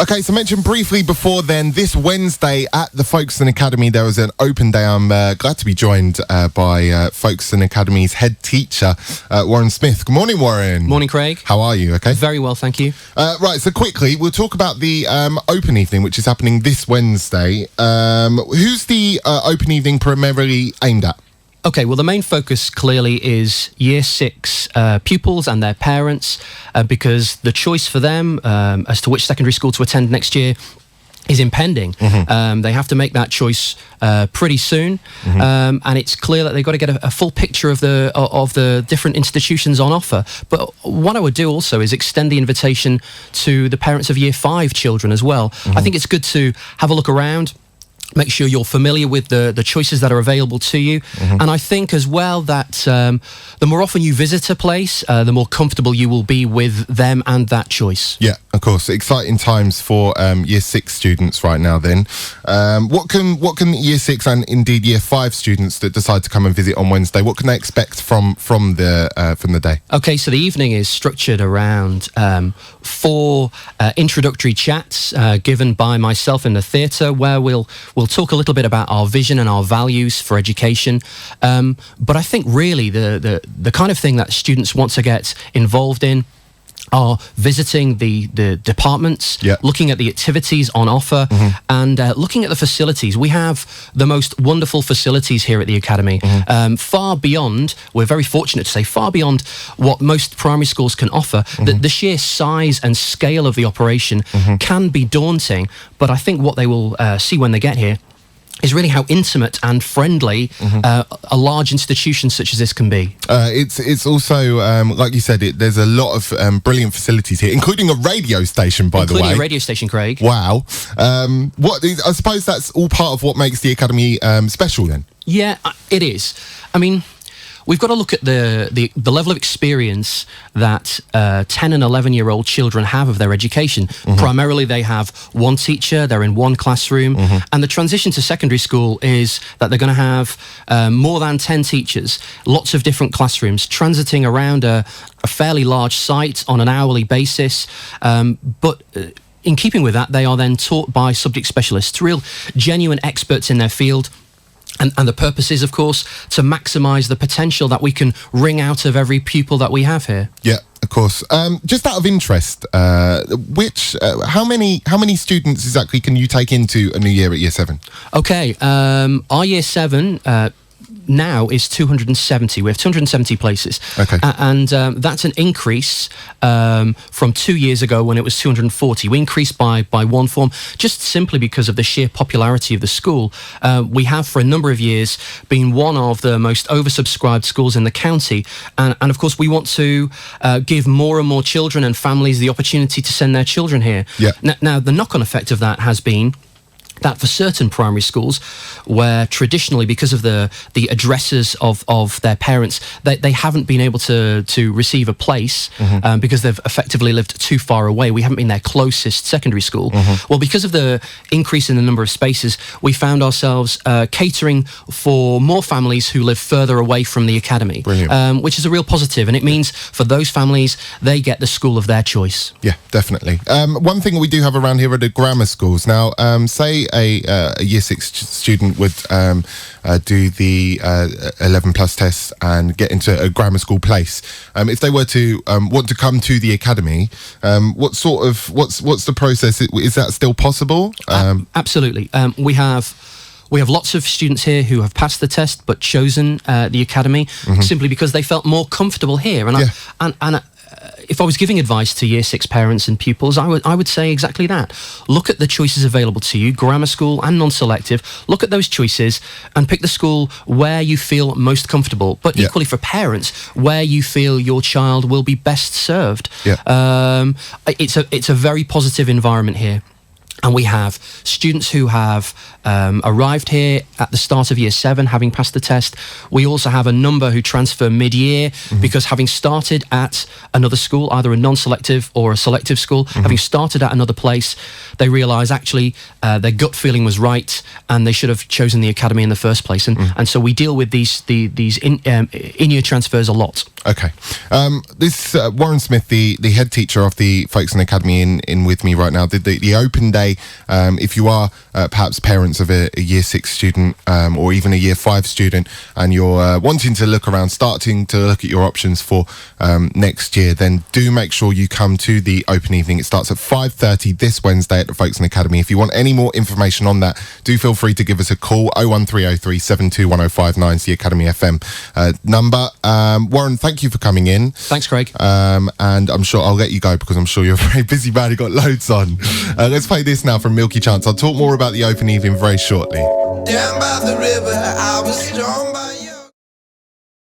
Okay, so mentioned briefly before then, this Wednesday at the Folkestone Academy, there was an open day. I'm glad to be joined by Folkestone Academy's head teacher, Warren Smith. Good morning, Warren. Morning, Craig. How are you? Okay. Very well, thank you. Right, so quickly, we'll talk about the open evening, which is happening this Wednesday. Who's the open evening primarily aimed at? Okay, well, the main focus clearly is Year 6 pupils and their parents, because the choice for them as to which secondary school to attend next year is impending. They have to make that choice pretty soon, and it's clear that they've got to get a full picture of the different institutions on offer. But what I would do also is extend the invitation to the parents of Year 5 children as well. I think it's good to have a look around, make sure you're familiar with the choices that are available to you. And I think as well that the more often you visit a place, the more comfortable you will be with them and that choice. Yeah, of course. Exciting times for Year 6 students right now then. What can Year 6 and indeed Year 5 students that decide to come and visit on Wednesday, what can they expect from the day? Okay, so the evening is structured around 4 introductory chats given by myself in the theatre, where we'll talk a little bit about our vision and our values for education. But I think really the kind of thing that students want to get involved in are visiting the departments, looking at the activities on offer, and looking at the facilities. We have the most wonderful facilities here at the Academy, far beyond, we're very fortunate to say, far beyond what most primary schools can offer. The sheer size and scale of the operation can be daunting, but I think what they will see when they get here is really how intimate and friendly a large institution such as this can be. It's also, like you said, there's a lot of brilliant facilities here, including a radio station, by the way. Including a radio station, Craig. Wow. I suppose that's all part of what makes the Academy special then? Yeah, it is. I mean, we've got to look at the level of experience that 10 and 11-year-old children have of their education. Primarily, they have one teacher, they're in one classroom, and the transition to secondary school is that they're going to have more than 10 teachers, lots of different classrooms, transiting around a fairly large site on an hourly basis. But in keeping with that, they are then taught by subject specialists, real genuine experts in their field. And the purpose is, of course, to maximise the potential that we can wring out of every pupil that we have here. Yeah, of course. Just out of interest, how many students exactly can you take into a new year at Year 7? Okay, our Year 7 now is 270. We have 270 places. Okay. And that's an increase from 2 years ago when it was 240. We increased by one form, just simply because of the sheer popularity of the school. We have, for a number of years, been one of the most oversubscribed schools in the county. And of course, we want to give more and more children and families the opportunity to send their children here. Yeah. Now, the knock-on effect of that has been that for certain primary schools, where traditionally, because of the addresses of their parents, they haven't been able to receive a place because they've effectively lived too far away. We haven't been their closest secondary school. Well, because of the increase in the number of spaces, we found ourselves catering for more families who live further away from the Academy, which is a real positive. And it means for those families, they get the school of their choice. Yeah, definitely. One thing we do have around here are the grammar schools. Now, say a Year 6 student would do the 11 plus tests and get into a grammar school place. If they were to want to come to the Academy, what's the process? Is that still possible? Absolutely. We have lots of students here who have passed the test but chosen the Academy simply because they felt more comfortable here. And if I was giving advice to Year 6 parents and pupils, I would say exactly that. Look at the choices available to you, grammar school and non-selective. Look at those choices and pick the school where you feel most comfortable. But equally for parents, where you feel your child will be best served. It's a very positive environment here. And we have students who have arrived here at the start of Year 7, having passed the test. We also have a number who transfer mid-year because having started at another school, either a non-selective or a selective school, having started at another place, they realise actually their gut feeling was right and they should have chosen the Academy in the first place. And so we deal with these in-year transfers a lot. Okay. This Warren Smith, the head teacher of the Folkestone Academy, in with me right now. The open day, if you are perhaps parents of a year 6 student or even a year 5 student, and you're wanting to look around, starting to look at your options for next year, then do make sure you come to the open evening. It starts at 5:30 this Wednesday at the Folkestone Academy. If you want any more information on that, do feel free to give us a call. 01303 721059 is the Academy FM number. Warren, thank you for coming in. Thanks, Craig. And I'm sure I'll let you go because I'm sure you're a very busy man. You've got loads on. Let's play this now from Milky Chance. I'll talk more about the open evening very shortly. Down by the river, I was drawn by